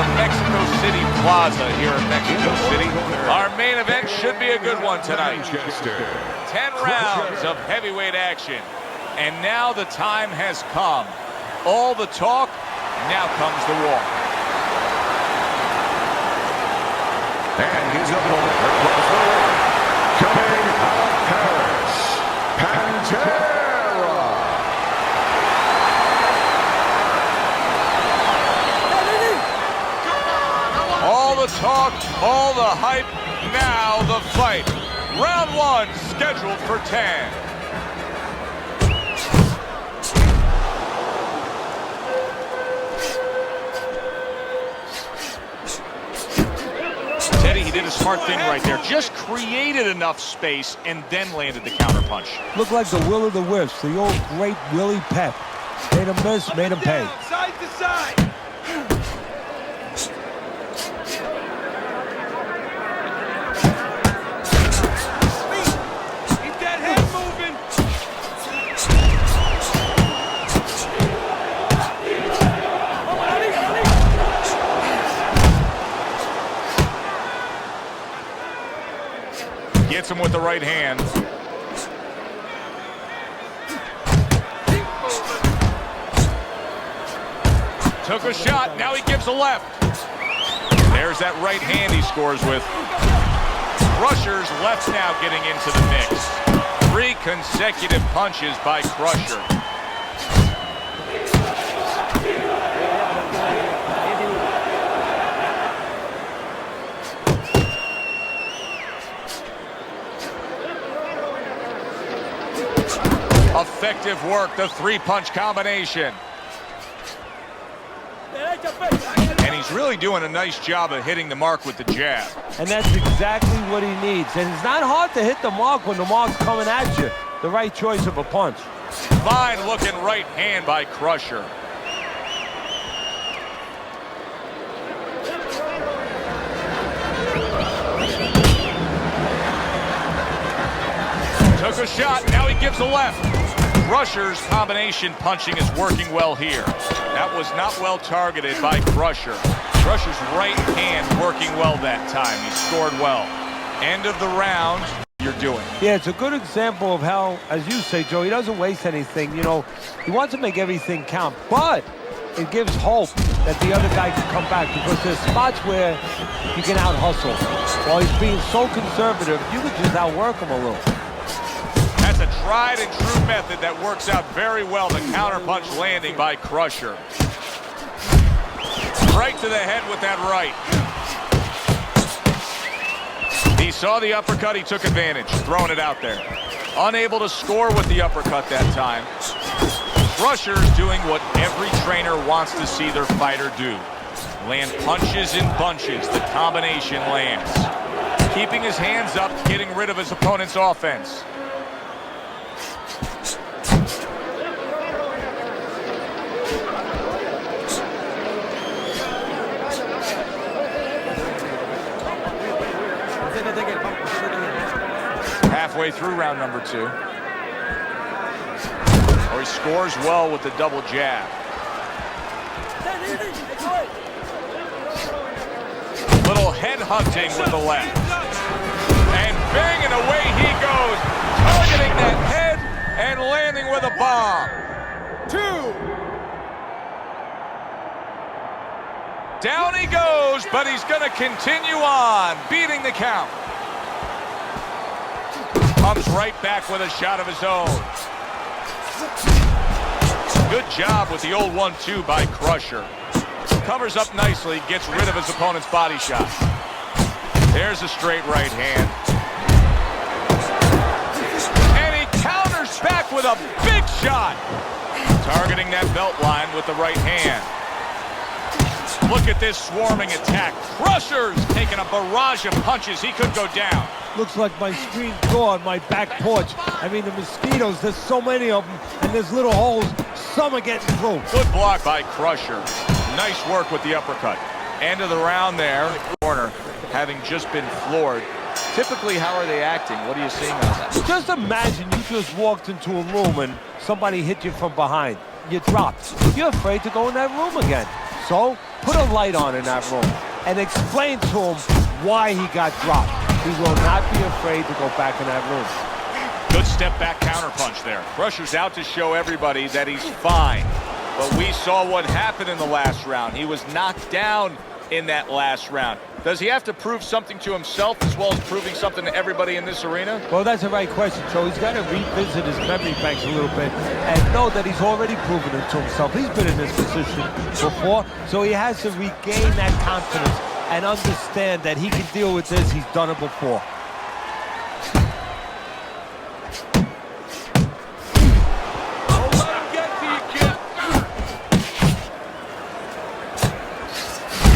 the Mexico City Plaza here in Mexico City. Our main event should be a good one tonight. 10 rounds of heavyweight action. And now the time has come. All the talk, now comes the walk. And his opponent, coming out of Paris, Pantera. All the talk, all the hype, now the fight. Round one, scheduled for 10. Teddy, he did a smart thing right there. Just created enough space and then landed the counterpunch. Looked like the will of the wisps, the old great Willie Pep. Made him miss, made him pay. Side to side. Gets him with the right hand. Took a shot, now he gives a left. There's that right hand he scores with. Crusher's left now getting into the mix. 3 consecutive punches by Crusher. Effective work, the 3-punch combination. And he's really doing a nice job of hitting the mark with the jab. And that's exactly what he needs. And it's not hard to hit the mark when the mark's coming at you. The right choice of a punch. Fine looking right hand by Crusher. Took a shot, now he gives a left. Crusher's combination punching is working well here. That was not well targeted by Crusher. Crusher's right hand working well that time. He scored well. End of the round, you're doing. Yeah, it's a good example of how, as you say, Joe, he doesn't waste anything. You know, he wants to make everything count, but it gives hope that the other guy can come back because there's spots where you can out-hustle. While he's being so conservative, you could just outwork him a little. That's a tried and true method that works out very well. The counterpunch landing by Crusher. Right to the head with that right. He saw the uppercut, he took advantage, throwing it out there. Unable to score with the uppercut that time. Crusher's doing what every trainer wants to see their fighter do. Land punches in bunches, the combination lands. Keeping his hands up, getting rid of his opponent's offense. Halfway through round number 2. Or he scores well with the double jab. Little head hunting with the left. And bang, and away he goes. Targeting that head and landing with a bomb. 2. Down he goes, but he's going to continue on, beating the count. Comes right back with a shot of his own. Good job with the old 1-2 by Crusher. Covers up nicely, gets rid of his opponent's body shot. There's a straight right hand. And he counters back with a big shot. Targeting that belt line with the right hand. Look at this swarming attack. Crusher's taking a barrage of punches. He could go down. Looks like my screen door on my back porch. I mean, the mosquitoes, there's so many of them, and there's little holes. Some are getting through. Good block by Crusher. Nice work with the uppercut. End of the round there. Corner, having just been floored. Typically, how are they acting? What are you seeing on that? Just imagine you just walked into a room and somebody hit you from behind. You dropped. You're afraid to go in that room again. So, put a light on in that room and explain to him why he got dropped. He will not be afraid to go back in that room. Good step back counterpunch there. Crusher's out to show everybody that he's fine. But we saw what happened in the last round. He was knocked down in that last round. Does he have to prove something to himself as well as proving something to everybody in this arena? Well, that's the right question, Joe. He's got to revisit his memory banks a little bit and know that he's already proven it to himself. He's been in this position before, so he has to regain that confidence and understand that he can deal with this. He's done it before.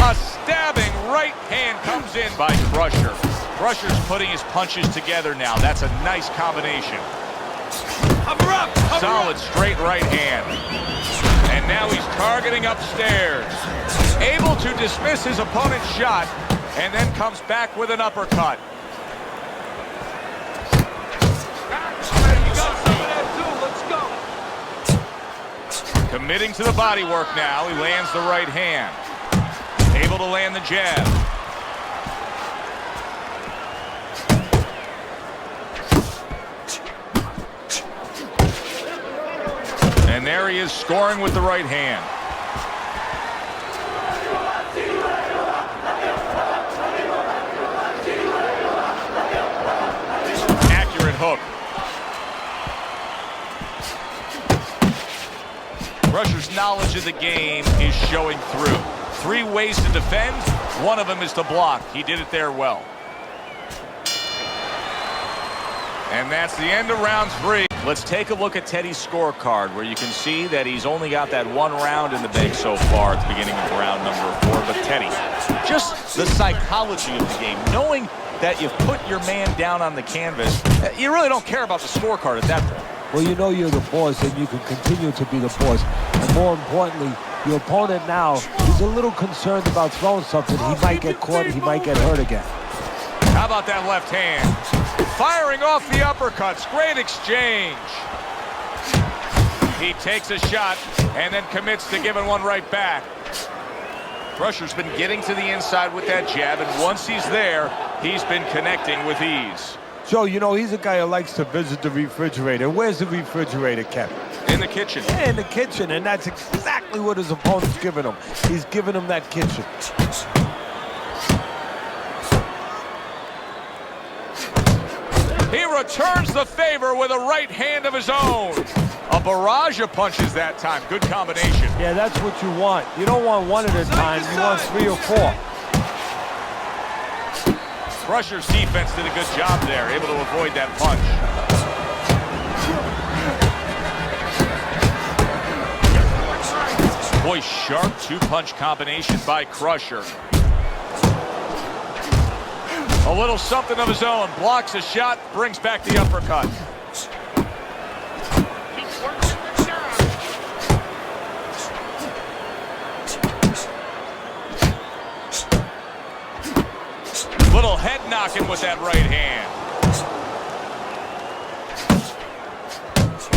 A stabbing right hand comes in by Crusher. Crusher's putting his punches together now. That's a nice combination. Solid straight right hand. And now he's targeting upstairs. Able to dismiss his opponent's shot and then comes back with an uppercut. Committing to the body work now. He lands the right hand. Able to land the jab. And there he is scoring with the right hand. Accurate hook. Crusher's knowledge of the game is showing through. 3 ways to defend. One of them is to block. He did it there well. And that's the end of round 3. Let's take a look at Teddy's scorecard, where you can see that he's only got that 1 round in the bank so far at the beginning of round number 4. But Teddy, just the psychology of the game, knowing that you've put your man down on the canvas, you really don't care about the scorecard at that point. Well, you know you're the boss, and you can continue to be the boss. And more importantly, your opponent now, he's a little concerned about throwing something. He might get caught, he might get hurt again. How about that left hand? Firing off the uppercuts. Great exchange. He takes a shot and then commits to giving one right back. Crusher's been getting to the inside with that jab, and once he's there, he's been connecting with ease. Joe, you know, he's a guy who likes to visit the refrigerator. Where's the refrigerator kept? In the kitchen. Yeah, in the kitchen, and that's exactly what his opponent's giving him. He's giving him that kitchen. He returns the favor with a right hand of his own. A barrage of punches that time. Good combination. Yeah, that's what you want. You don't want 1 at a time. You want 3 or 4. Crusher's defense did a good job there, able to avoid that punch. Boy, sharp 2-punch combination by Crusher. A little something of his own. Blocks a shot, brings back the uppercut. Little head knocking with that right hand.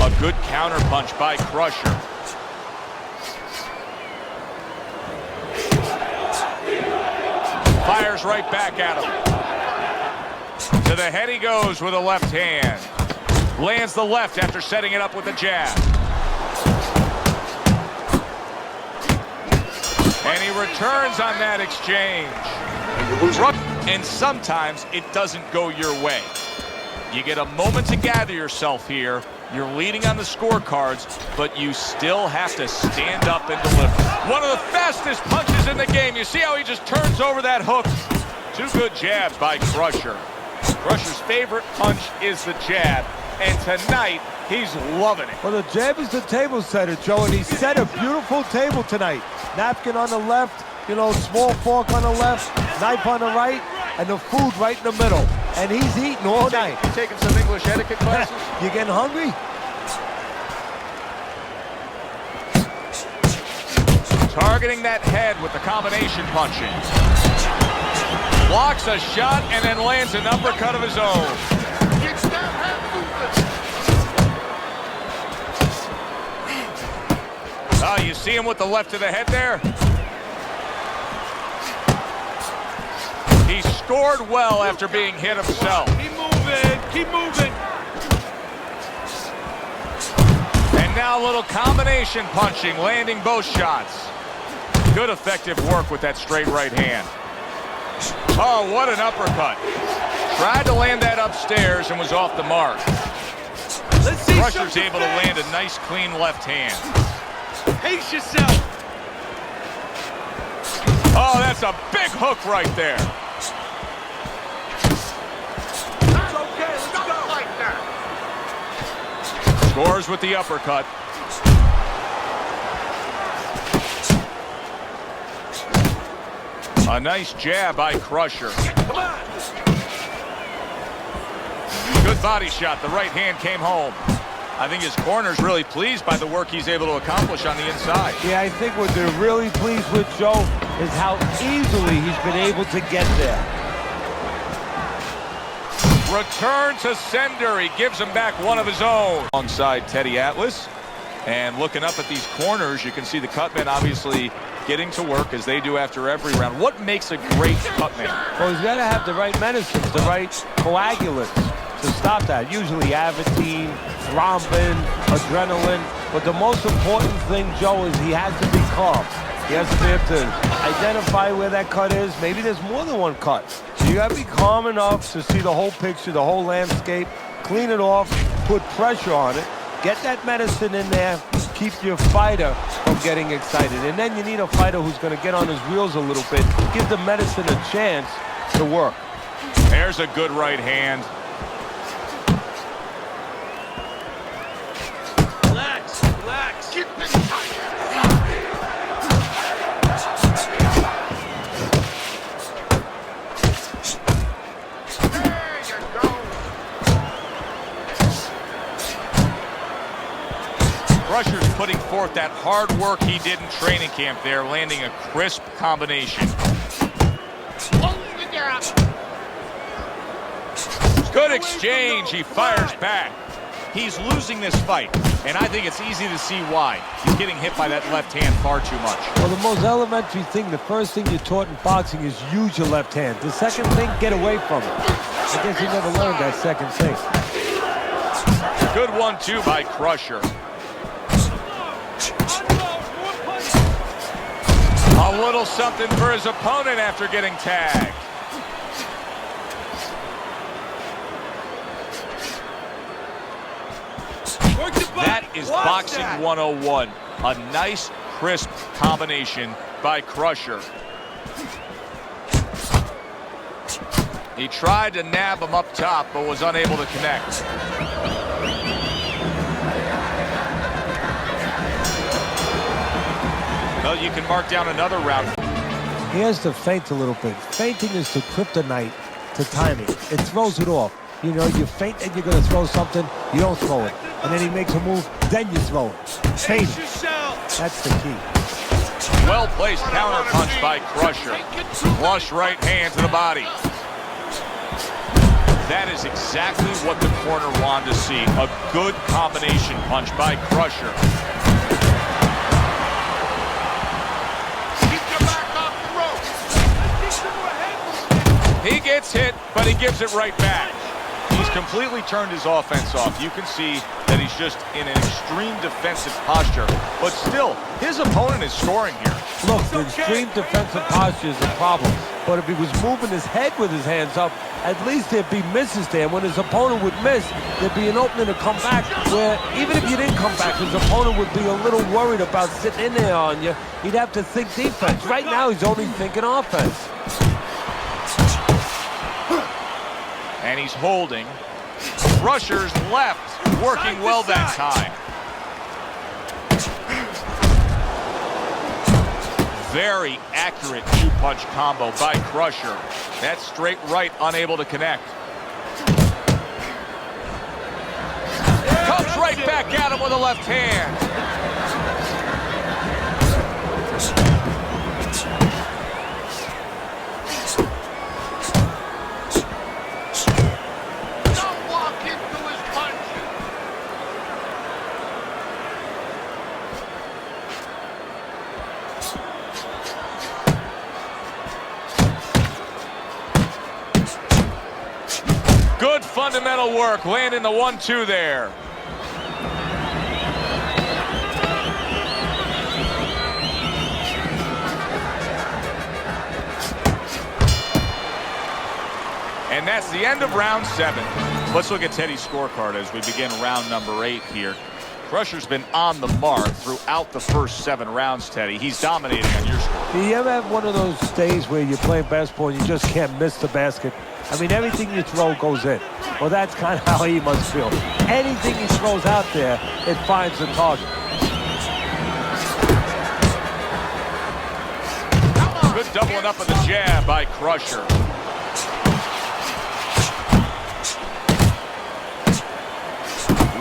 A good counter punch by Crusher. Fires right back at him. To the head he goes with a left hand. Lands the left after setting it up with a jab. And he returns on that exchange. And sometimes it doesn't go your way. You get a moment to gather yourself here. You're leading on the scorecards, but you still have to stand up and deliver. One of the fastest punches in the game. You see how he just turns over that hook? 2 good jabs by Crusher. Crusher's favorite punch is the jab, and tonight he's loving it. Well, the jab is the table setter, Joe, and he set a beautiful table tonight. Napkin on the left, you know, small fork on the left, knife on the right, and the food right in the middle. And he's eating all night. You taking some English etiquette classes? You getting hungry? Targeting that head with the combination punching. Blocks a shot and then lands an uppercut of his own. Oh, you see him with the left to the head there? scored well after being hit himself. Keep moving. Keep moving. And now a little combination punching, landing both shots. Good effective work with that straight right hand. Oh, what an uppercut. Tried to land that upstairs and was off the mark. Let's see. Crusher's able to land a nice, clean left hand. Pace yourself. Oh, that's a big hook right there. It's okay. Let's go. Like that. Scores with the uppercut. A nice jab by Crusher. Come on. Good body shot. The right hand came home. I think his corner's really pleased by the work he's able to accomplish on the inside. Yeah, I think what they're really pleased with, Joe, is how easily he's been able to get there. Return to sender. He gives him back one of his own. Alongside Teddy Atlas. And looking up at these corners, you can see the cutman obviously getting to work as they do after every round. What makes a great cutman? Well, he's got to have the right medicines, the right coagulants to stop that. Usually Avitine, thrombin, adrenaline. But the most important thing, Joe, is he has to be calm. He has to be able to identify where that cut is. Maybe there's more than one cut. So you got to be calm enough to see the whole picture, the whole landscape, clean it off, put pressure on it, get that medicine in there, keep your fighter from getting excited. And then you need a fighter who's going to get on his wheels a little bit, give the medicine a chance to work. There's a good right hand. Relax. Relax. Keep it tight. Crusher's putting forth that hard work he did in training camp there, landing a crisp combination. Good exchange. He fires back. He's losing this fight, and I think it's easy to see why. He's getting hit by that left hand far too much. Well, the most elementary thing, the first thing you're taught in boxing is use your left hand. The second thing, get away from it. I guess he never learned that second thing. Good 1-2 by Crusher. A little something for his opponent after getting tagged. That is boxing 101. A nice, crisp combination by Crusher. He tried to nab him up top, but was unable to connect. Well, you can mark down another round. He has to feint a little bit. Feinting is the kryptonite to timing. It throws it off. You know, you feint and you're going to throw something, you don't throw it. And then he makes a move, then you throw it. Feint. That's the key. Well-placed counter punch by Crusher. Flush right hand to the body. That is exactly what the corner wanted to see. A good combination punch by Crusher. He gets hit, but he gives it right back. He's completely turned his offense off. You can see that he's just in an extreme defensive posture. But still, his opponent is scoring here. Look, the extreme defensive posture is a problem. But if he was moving his head with his hands up, at least there'd be misses there. When his opponent would miss, there'd be an opening to come back where even if you didn't come back, his opponent would be a little worried about sitting in there on you. He'd have to think defense. Right now, he's only thinking offense. And he's holding. Crusher's left, working well that time. Very accurate two-punch combo by Crusher. That straight right, unable to connect. Comes right back at him with a left hand. Good fundamental work, landing the 1-2 there. And that's the end of round 7. Let's look at Teddy's scorecard as we begin round number 8 here. Crusher's been on the mark throughout the first 7 rounds, Teddy. He's dominating on your score. Do you ever have one of those days where you're playing basketball and you just can't miss the basket? I mean, everything you throw goes in. Well, that's kind of how he must feel. Anything he throws out there, it finds the target. Good doubling up of the jab by Crusher.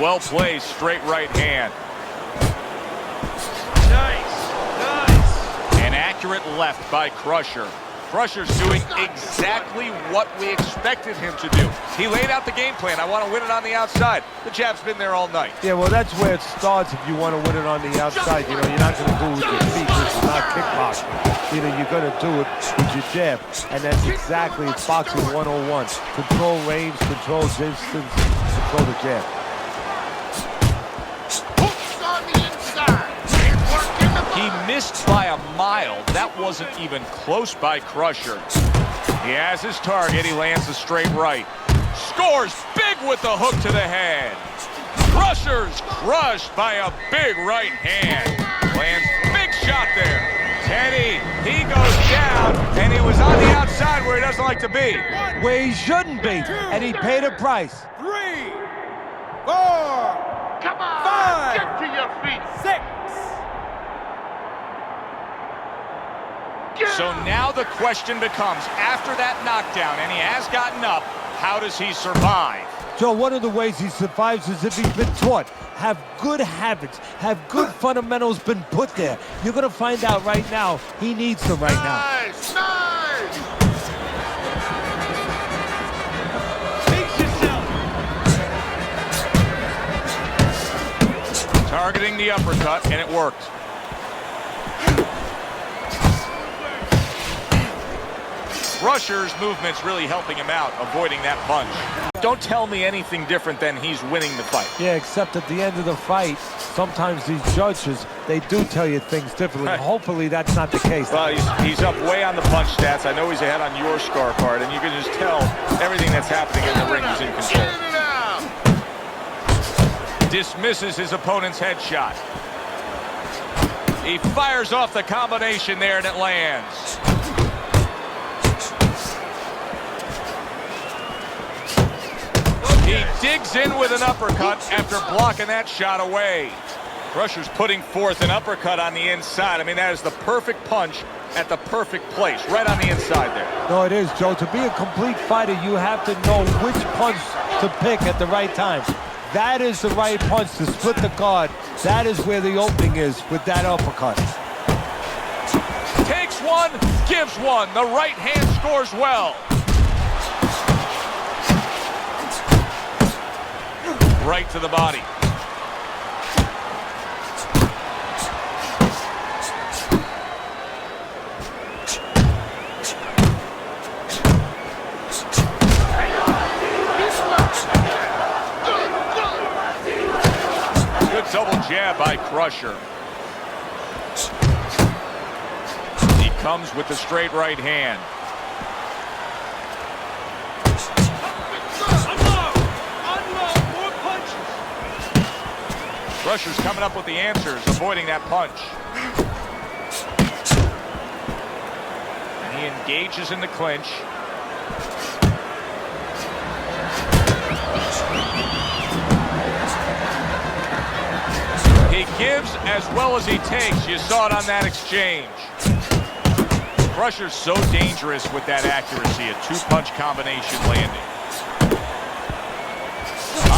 Well placed, straight right hand. Nice. An accurate left by Crusher. Crusher's doing exactly what we expected him to do. He laid out the game plan. I want to win it on the outside. The jab's been there all night. Yeah, well, that's where it starts if you want to win it on the outside. You know, you're not going to do it with your feet. This is not kickboxing. You know, you're going to do it with your jab. And that's exactly, it's boxing 101. Control range, control distance, control the jab. He missed by a mile. That wasn't even close by Crusher. He has his target. He lands a straight right. Scores big with the hook to the head. Crusher's crushed by a big right hand. Lands big shot there. Teddy, he goes down, and he was on the outside where he doesn't like to be. Where he shouldn't be, and he paid a price. 3, 4, Come on, 5, get to your feet. 6. So now the question becomes, after that knockdown, and he has gotten up, how does he survive? Joe, one of the ways he survives is if he's been taught. Have good habits, have good fundamentals been put there. You're going to find out right now he needs them right now. Nice, nice. Pace yourself. Targeting the uppercut, and it worked. Crusher's movement's really helping him out, avoiding that punch. Don't tell me anything different than he's winning the fight. Yeah, except at the end of the fight, sometimes these judges, they do tell you things differently. Right. Hopefully that's not the case. Well, he's up way on the punch stats. I know he's ahead on your scorecard, and you can just tell everything that's happening in the ring is in control. Get it out. Dismisses his opponent's headshot. He fires off the combination there, and it lands. He digs in with an uppercut after blocking that shot away. Crusher's putting forth an uppercut on the inside. I mean, that is the perfect punch at the perfect place, right on the inside there. No, it is, Joe. To be a complete fighter, you have to know which punch to pick at the right time. That is the right punch to split the guard. That is where the opening is with that uppercut. Takes one, gives one. The right hand scores well. Right to the body. Good double jab by Crusher. He comes with the straight right hand. Crusher's coming up with the answers, avoiding that punch. And he engages in the clinch. He gives as well as he takes. You saw it on that exchange. Crusher's so dangerous with that accuracy, a two-punch combination landing.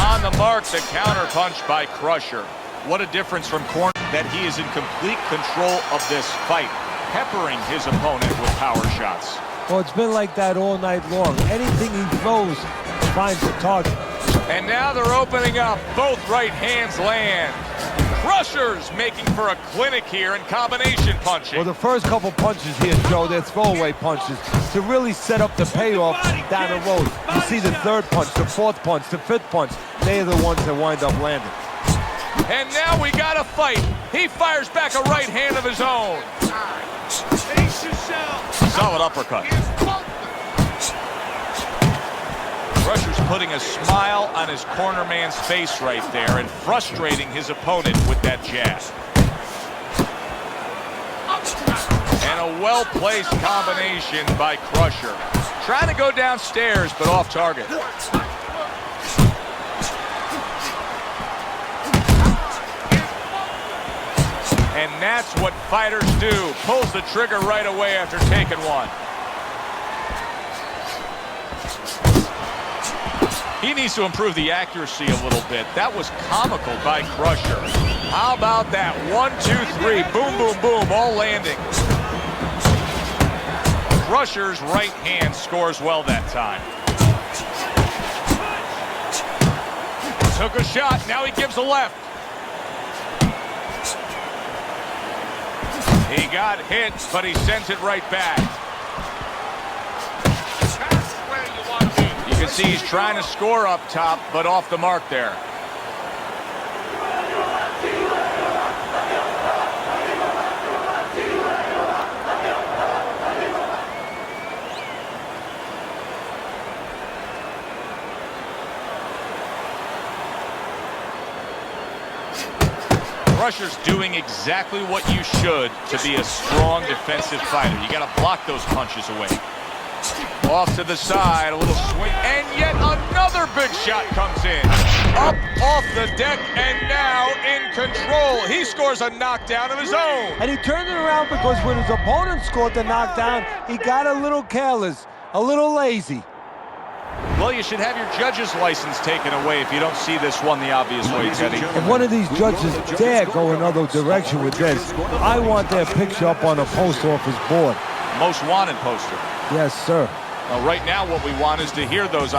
On the mark, the counter punch by Crusher. What a difference from corner that he is in complete control of this fight, peppering his opponent with power shots. Well, it's been like that all night long. Anything he throws finds the target. And now they're opening up. Both right hands land. Crusher's making for a clinic here in combination punching. Well, the first couple punches here, Joe, they're throwaway punches to really set up the payoff down the road. You see the third punch, the fourth punch, the fifth punch. They are the ones that wind up landing. And now we got a fight. He fires back a right hand of his own. Face yourself. Solid uppercut. Crusher's putting a smile on his corner man's face right there and frustrating his opponent with that jab. And a well-placed combination by Crusher. Trying to go downstairs, but off target. And that's what fighters do. Pulls the trigger right away after taking one. He needs to improve the accuracy a little bit. That was comical by Crusher. How about that? 1, 2, 3. Boom, boom, boom. All landing. Crusher's right hand scores well that time. Took a shot. Now he gives a left. He got hit, but he sends it right back. You can see he's trying to score up top, but off the mark there. Crusher's doing exactly what you should to be a strong defensive fighter. You got to block those punches away. Off to the side, a little swing, and yet another big shot comes in. Up off the deck, and now in control. He scores a knockdown of his own. And he turned it around because when his opponent scored the knockdown, he got a little careless, a little lazy. Well, you should have your judge's license taken away if you don't see this one the obvious way, Teddy. If one of these judges dare go another direction with this, I want their picture up on a post office board. Most wanted poster. Yes, sir. Well, right now what we want is to hear those